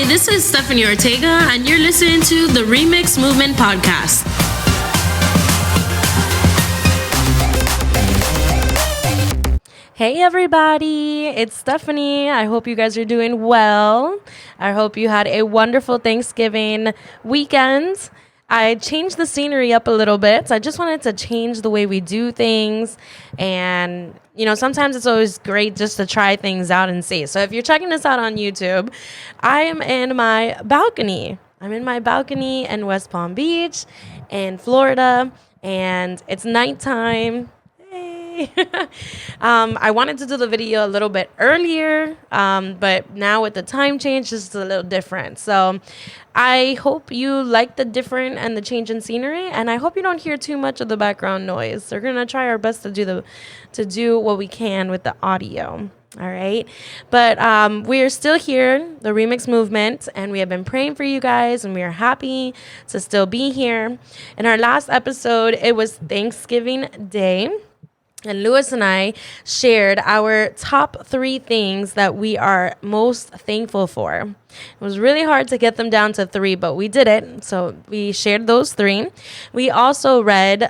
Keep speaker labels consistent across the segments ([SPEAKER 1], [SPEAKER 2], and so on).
[SPEAKER 1] this is Stephanie Ortega, and you're listening to the Remix Movement Podcast.
[SPEAKER 2] Hey everybody, it's Stephanie. I hope you guys are doing well. I hope you had a wonderful Thanksgiving weekend. I changed the scenery up a little bit. So I just wanted to change the way we do things. And, sometimes it's always great just to try things out and see. So if you're checking this out on YouTube, I am in my balcony. I'm in my balcony in West Palm Beach in Florida, and it's nighttime. I wanted to do the video a little bit earlier, but now with the time change, it's a little different. So I hope you like the different and the change in scenery, and I hope you don't hear too much of the background noise. We're gonna try our best to do what we can with the audio. All right. But we are still here, the Remix Movement, and we have been praying for you guys, and we are happy to still be here. In our last episode, it was Thanksgiving Day. And Lewis and I shared our top 3 things that we are most thankful for. It was really hard to get them down to 3, but we did it. So we shared those 3. We also read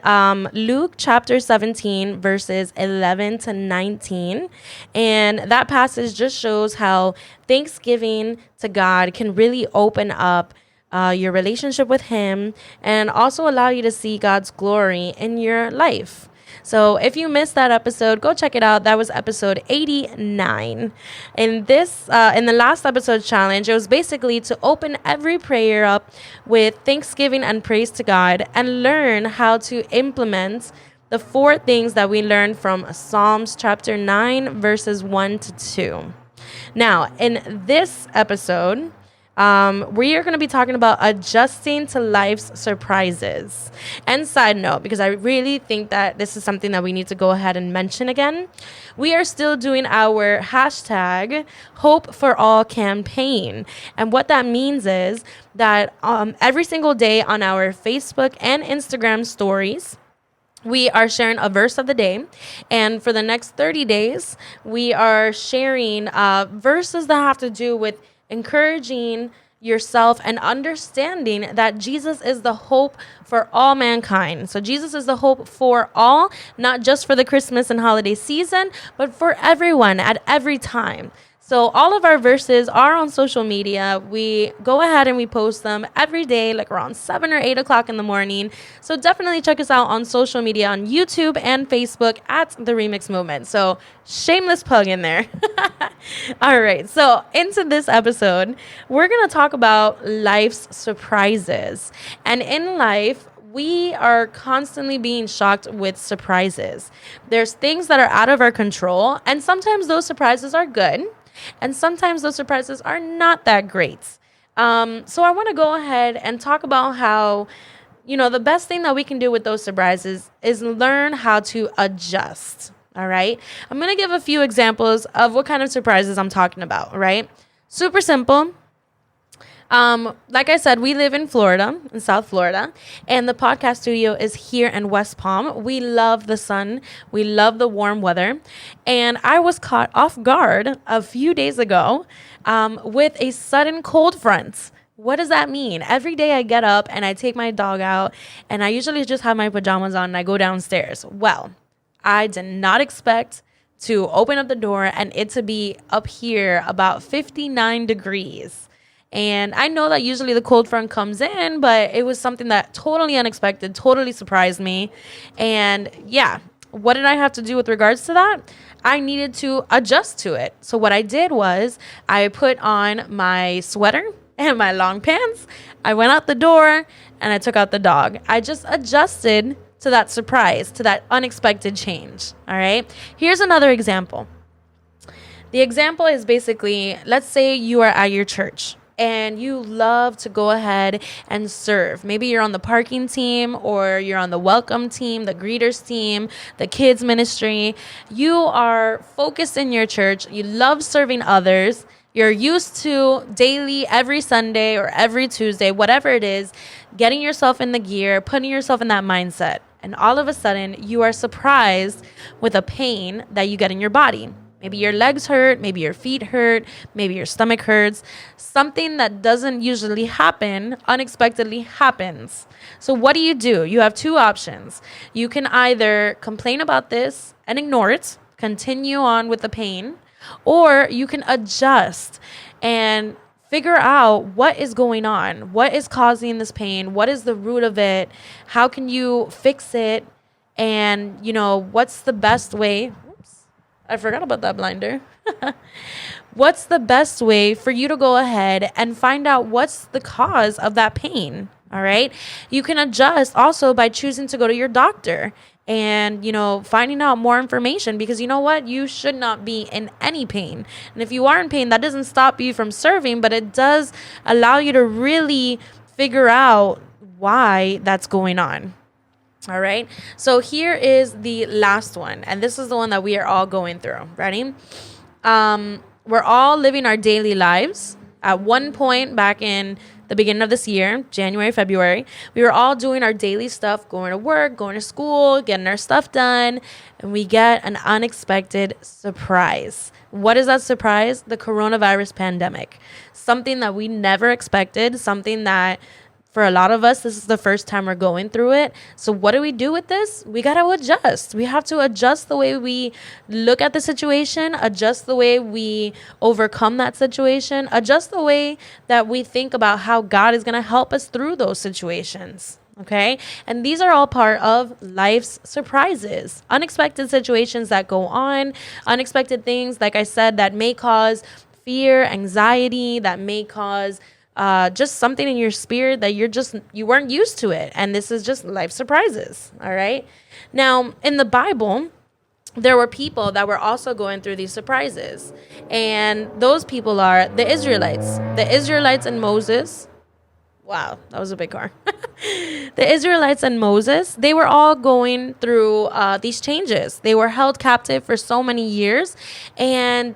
[SPEAKER 2] Luke chapter 17, verses 11 to 19. And that passage just shows how thanksgiving to God can really open up your relationship with Him and also allow you to see God's glory in your life. So if you missed that episode, go check it out. That was episode 89. In the last episode challenge, it was basically to open every prayer up with thanksgiving and praise to God and learn how to implement the 4 things that we learned from Psalms chapter 9, verses 1 to 2. Now, in this episode, we are going to be talking about adjusting to life's surprises. And side note, because I really think that this is something that we need to go ahead and mention again, we are still doing our hashtag Hope for All campaign. And what that means is that every single day on our Facebook and Instagram stories, we are sharing a verse of the day, and for the next 30 days, we are sharing verses that have to do with encouraging yourself and understanding that Jesus is the hope for all mankind. So Jesus is the hope for all, not just for the Christmas and holiday season, but for everyone at every time. So all of our verses are on social media. We go ahead and we post them every day, like around 7 or 8 o'clock in the morning. So definitely check us out on social media, on YouTube and Facebook at The Remix Movement. So shameless plug in there. All right. So into this episode, we're going to talk about life's surprises. And in life, we are constantly being shocked with surprises. There's things that are out of our control, and sometimes those surprises are good. And sometimes those surprises are not that great. So I want to go ahead and talk about how, the best thing that we can do with those surprises is learn how to adjust. All right. I'm going to give a few examples of what kind of surprises I'm talking about. Right. Super simple. Like I said, we live in Florida, in South Florida, and the podcast studio is here in West Palm. We love the sun. We love the warm weather. And I was caught off guard a few days ago with a sudden cold front. What does that mean? Every day I get up and I take my dog out, and I usually just have my pajamas on and I go downstairs. Well, I did not expect to open up the door and it to be up here about 59 degrees. And I know that usually the cold front comes in, but it was something that totally unexpected, totally surprised me. And yeah, what did I have to do with regards to that? I needed to adjust to it. So what I did was I put on my sweater and my long pants. I went out the door and I took out the dog. I just adjusted to that surprise, to that unexpected change. All right. Here's another example. The example is basically, let's say you are at your church and you love to go ahead and serve. Maybe you're on the parking team, or you're on the welcome team, the greeters team, the kids ministry. You are focused in your church. You love serving others. You're used to daily, every Sunday or every Tuesday, whatever it is, getting yourself in the gear, putting yourself in that mindset. And all of a sudden, you are surprised with a pain that you get in your body. Maybe your legs hurt, maybe your feet hurt, maybe your stomach hurts. Something that doesn't usually happen unexpectedly happens. So what do? You have two options. You can either complain about this and ignore it, continue on with the pain, or you can adjust and figure out what is going on, what is causing this pain, what is the root of it, how can you fix it, and what's the best way. I forgot about that blinder. What's the best way for you to go ahead and find out what's the cause of that pain? All right. You can adjust also by choosing to go to your doctor and, finding out more information, because you know what? You should not be in any pain. And if you are in pain, that doesn't stop you from serving, but it does allow you to really figure out why that's going on. All right. So here is the last one. And this is the one that we are all going through. Ready? We're all living our daily lives. At one point back in the beginning of this year, January, February, we were all doing our daily stuff, going to work, going to school, getting our stuff done. And we get an unexpected surprise. What is that surprise? The coronavirus pandemic. Something that we never expected, something that for a lot of us, this is the first time we're going through it. So what do we do with this? We got to adjust. We have to adjust the way we look at the situation, adjust the way we overcome that situation, adjust the way that we think about how God is going to help us through those situations. Okay. And these are all part of life's surprises, unexpected situations that go on, unexpected things, like I said, that may cause fear, anxiety, that may cause just something in your spirit that you weren't used to it. And this is just life surprises. All right. Now, in the Bible, there were people that were also going through these surprises. And those people are the Israelites. The Israelites and Moses. Wow, that was a big car. The Israelites and Moses, they were all going through these changes. They were held captive for so many years. And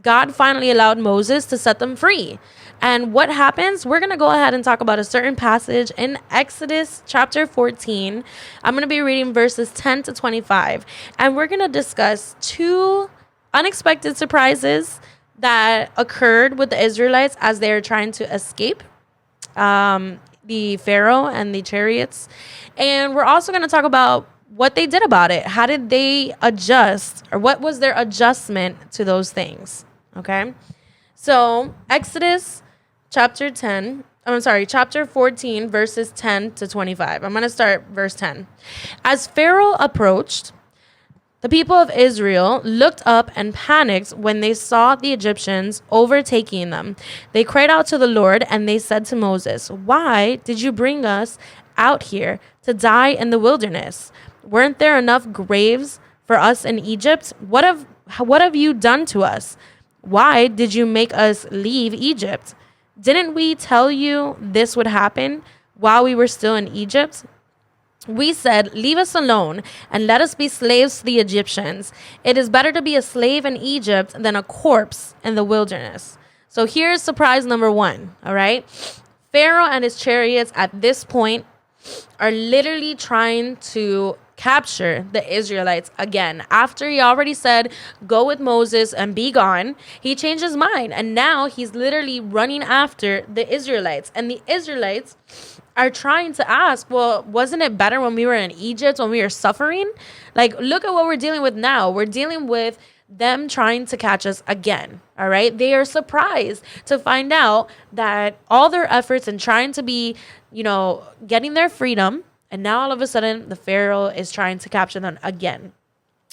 [SPEAKER 2] God finally allowed Moses to set them free. And what happens? We're going to go ahead and talk about a certain passage in Exodus chapter 14. I'm going to be reading verses 10 to 25. And we're going to discuss two unexpected surprises that occurred with the Israelites as they were trying to escape the Pharaoh and the chariots. And we're also going to talk about what they did about it. How did they adjust, or what was their adjustment to those things? Okay. So Exodus chapter 14, verses 10 to 25. I'm going to start verse 10. As Pharaoh approached, the people of Israel looked up and panicked when they saw the Egyptians overtaking them. They cried out to the Lord, and they said to Moses, "Why did you bring us out here to die in the wilderness? Weren't there enough graves for us in Egypt? What have you done to us? Why did you make us leave Egypt? Didn't we tell you this would happen while we were still in Egypt? We said, 'Leave us alone and let us be slaves to the Egyptians. It is better to be a slave in Egypt than a corpse in the wilderness.'" So here's surprise number one. All right. Pharaoh and his chariots at this point are literally trying to capture the Israelites again. After he already said, "Go with Moses and be gone," he changed his mind. And now he's literally running after the Israelites. And the Israelites are trying to ask, well, wasn't it better when we were in Egypt, when we were suffering? Like, look at what we're dealing with now. We're dealing with them trying to catch us again. All right. They are surprised to find out that all their efforts in trying to be, getting their freedom, and now all of a sudden the Pharaoh is trying to capture them again.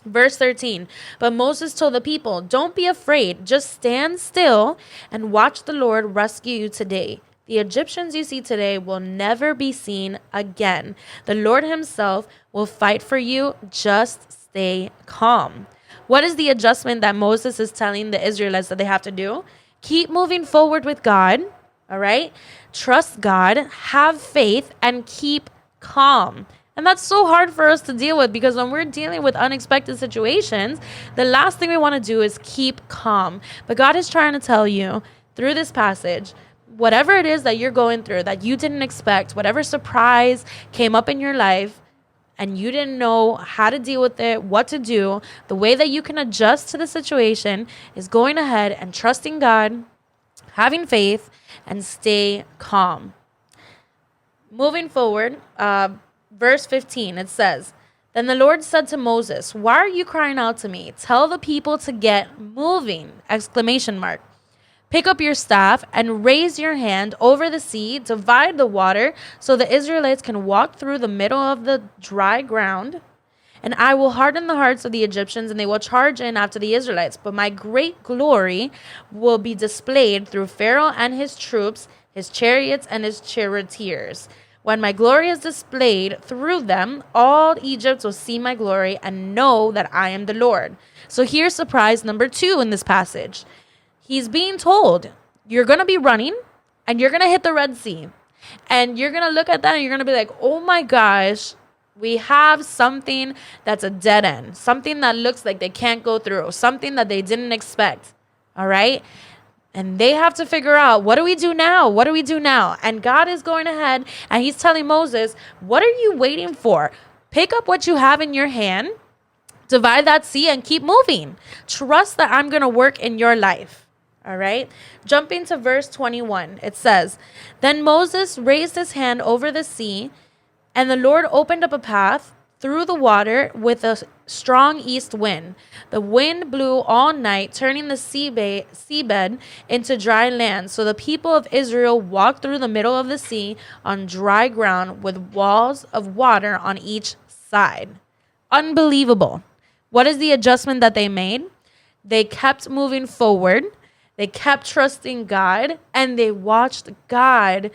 [SPEAKER 2] Verse 13, but Moses told the people, "Don't be afraid. Just stand still and watch the Lord rescue you today. The Egyptians you see today will never be seen again. The Lord himself will fight for you. Just stay calm." What is the adjustment that Moses is telling the Israelites that they have to do? Keep moving forward with God. All right. Trust God, have faith, and keep calm. And that's so hard for us to deal with, because when we're dealing with unexpected situations, the last thing we want to do is keep calm. But God is trying to tell you through this passage, whatever it is that you're going through that you didn't expect, whatever surprise came up in your life, and you didn't know how to deal with it, what to do, the way that you can adjust to the situation is going ahead and trusting God, having faith, and stay calm. Moving forward, verse 15, it says, "Then the Lord said to Moses, 'Why are you crying out to me? Tell the people to get moving!' Exclamation mark. 'Pick up your staff and raise your hand over the sea, divide the water so the Israelites can walk through the middle of the dry ground. And I will harden the hearts of the Egyptians, and they will charge in after the Israelites. But my great glory will be displayed through Pharaoh and his troops, his chariots and his charioteers. When my glory is displayed through them, all Egypt will see my glory and know that I am the Lord.'" So here's surprise number 2 in this passage. He's being told, you're going to be running and you're going to hit the Red Sea. And you're going to look at that and you're going to be like, oh my gosh, we have something that's a dead end. Something that looks like they can't go through. Something that they didn't expect. All right? And they have to figure out, what do we do now? What do we do now? And God is going ahead and he's telling Moses, what are you waiting for? Pick up what you have in your hand, divide that sea, and keep moving. Trust that I'm going to work in your life. All right. Jumping to verse 21, it says, "Then Moses raised his hand over the sea, and the Lord opened up a path through the water with a strong east wind. The wind blew all night, turning the seabed into dry land. So the people of Israel walked through the middle of the sea on dry ground with walls of water on each side." Unbelievable. What is the adjustment that they made? They kept moving forward. They kept trusting God, and they watched God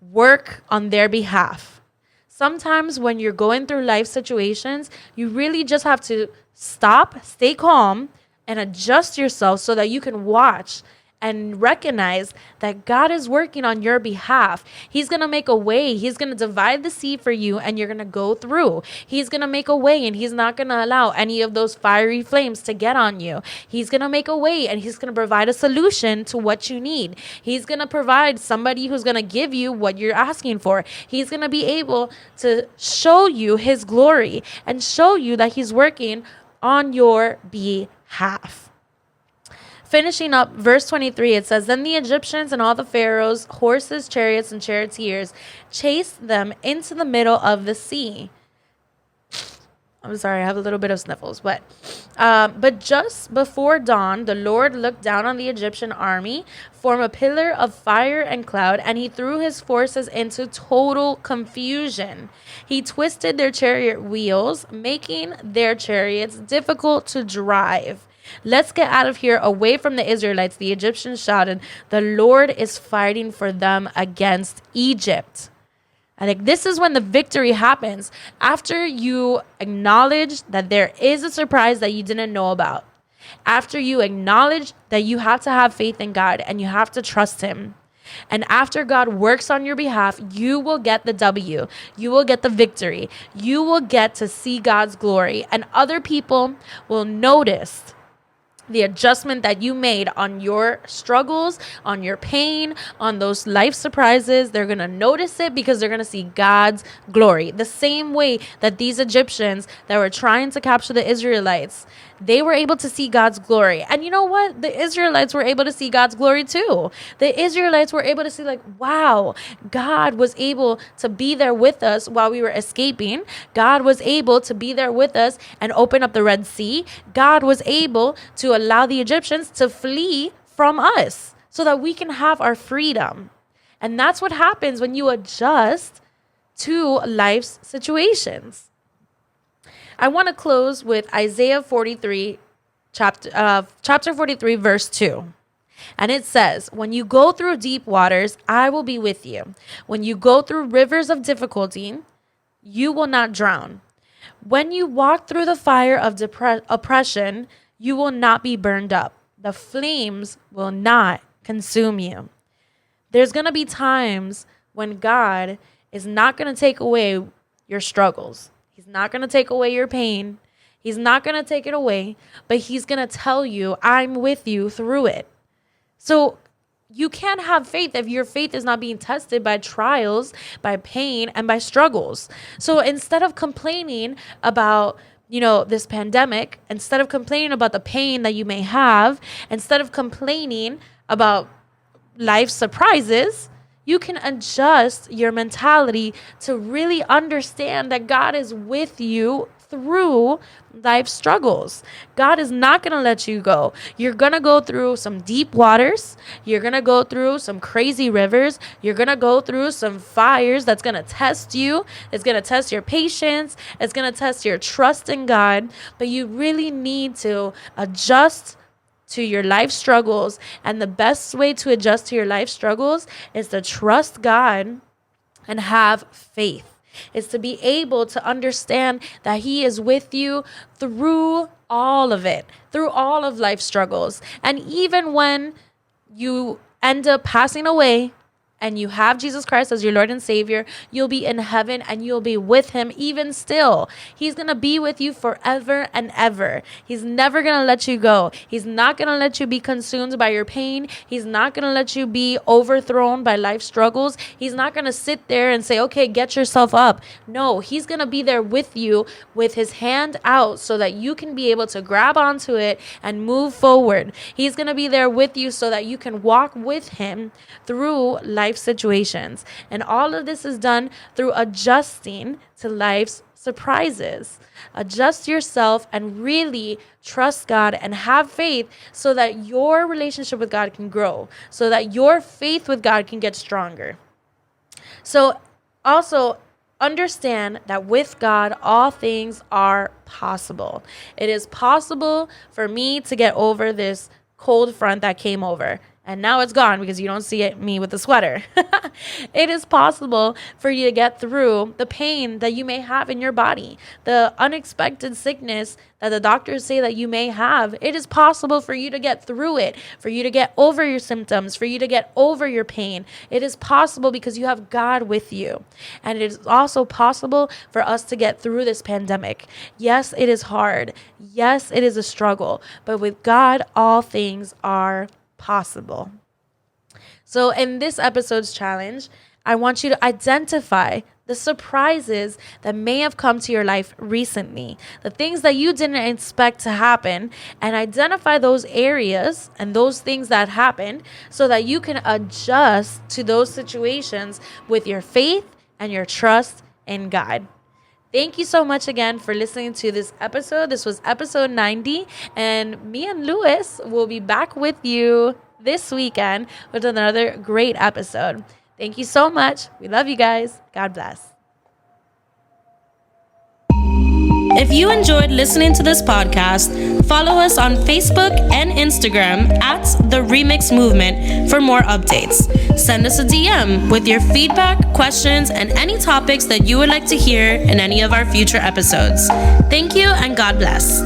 [SPEAKER 2] work on their behalf. Sometimes when you're going through life situations, you really just have to stop, stay calm, and adjust yourself so that you can watch and recognize that God is working on your behalf. He's going to make a way. He's going to divide the sea for you, and you're going to go through. He's going to make a way, and he's not going to allow any of those fiery flames to get on you. He's going to make a way, and he's going to provide a solution to what you need. He's going to provide somebody who's going to give you what you're asking for. He's going to be able to show you his glory and show you that he's working on your behalf. Finishing up verse 23, it says, "Then the Egyptians and all the Pharaoh's horses, chariots, and charioteers chased them into the middle of the sea." I'm sorry, I have a little bit of sniffles. But just before dawn, the Lord looked down on the Egyptian army, formed a pillar of fire and cloud, and he threw his forces into total confusion. He twisted their chariot wheels, making their chariots difficult to drive. "Let's get out of here, away from the Israelites," the Egyptians shouted. "The Lord is fighting for them against Egypt." I think this is when the victory happens, after you acknowledge that there is a surprise that you didn't know about. After you acknowledge that you have to have faith in God and you have to trust him. And after God works on your behalf, you will get the W. You will get the victory. You will get to see God's glory. And other people will notice the adjustment that you made on your struggles, on your pain, on those life surprises. They're going to notice it because they're going to see God's glory. The same way that these Egyptians that were trying to capture the Israelites, they were able to see God's glory. And you know what? The Israelites were able to see God's glory too. The Israelites were able to see, like, wow, God was able to be there with us while we were escaping. God was able to be there with us and open up the Red Sea. God was able to allow the Egyptians to flee from us so that we can have our freedom. And that's what happens when you adjust to life's situations. I want to close with Isaiah 43, chapter 43, verse 2. And it says, "When you go through deep waters, I will be with you. When you go through rivers of difficulty, you will not drown. When you walk through the fire of oppression, you will not be burned up. The flames will not consume you." There's going to be times when God is not going to take away your struggles. He's not going to take away your pain. He's not going to take it away, but he's going to tell you, I'm with you through it. So you can't have faith if your faith is not being tested by trials, by pain, and by struggles. So instead of complaining about, this pandemic, instead of complaining about the pain that you may have, instead of complaining about life surprises, you can adjust your mentality to really understand that God is with you through life struggles. God is not going to let you go. You're going to go through some deep waters. You're going to go through some crazy rivers. You're going to go through some fires that's going to test you. It's going to test your patience. It's going to test your trust in God. But you really need to adjust to your life struggles. And the best way to adjust to your life struggles is to trust God and have faith. Is to be able to understand that He is with you through all of it, through all of life's struggles. And even when you end up passing away and you have Jesus Christ as your Lord and Savior, you'll be in heaven and you'll be with Him even still. He's going to be with you forever and ever. He's never going to let you go. He's not going to let you be consumed by your pain. He's not going to let you be overthrown by life struggles. He's not going to sit there and say, okay, get yourself up. No, He's going to be there with you with His hand out so that you can be able to grab onto it and move forward. He's going to be there with you so that you can walk with Him through life situations. And all of this is done through adjusting to life's surprises. Adjust yourself and really trust God and have faith so that your relationship with God can grow, so that your faith with God can get stronger. So also understand that with God, all things are possible. It is possible for me to get over this cold front that came over. And now it's gone because you don't see me with the sweater. It is possible for you to get through the pain that you may have in your body, the unexpected sickness that the doctors say that you may have. It is possible for you to get through it, for you to get over your symptoms, for you to get over your pain. It is possible because you have God with you. And it is also possible for us to get through this pandemic. Yes, it is hard. Yes, it is a struggle. But with God, all things are possible. So in this episode's challenge, I want you to identify the surprises that may have come to your life recently, the things that you didn't expect to happen, and identify those areas and those things that happened so that you can adjust to those situations with your faith and your trust in God. Thank you so much again for listening to this episode. This was episode 90, and me and Lewis will be back with you this weekend with another great episode. Thank you so much. We love you guys. God bless.
[SPEAKER 1] If you enjoyed listening to this podcast, follow us on Facebook and Instagram at The Remix Movement for more updates. Send us a DM with your feedback, questions, and any topics that you would like to hear in any of our future episodes. Thank you and God bless.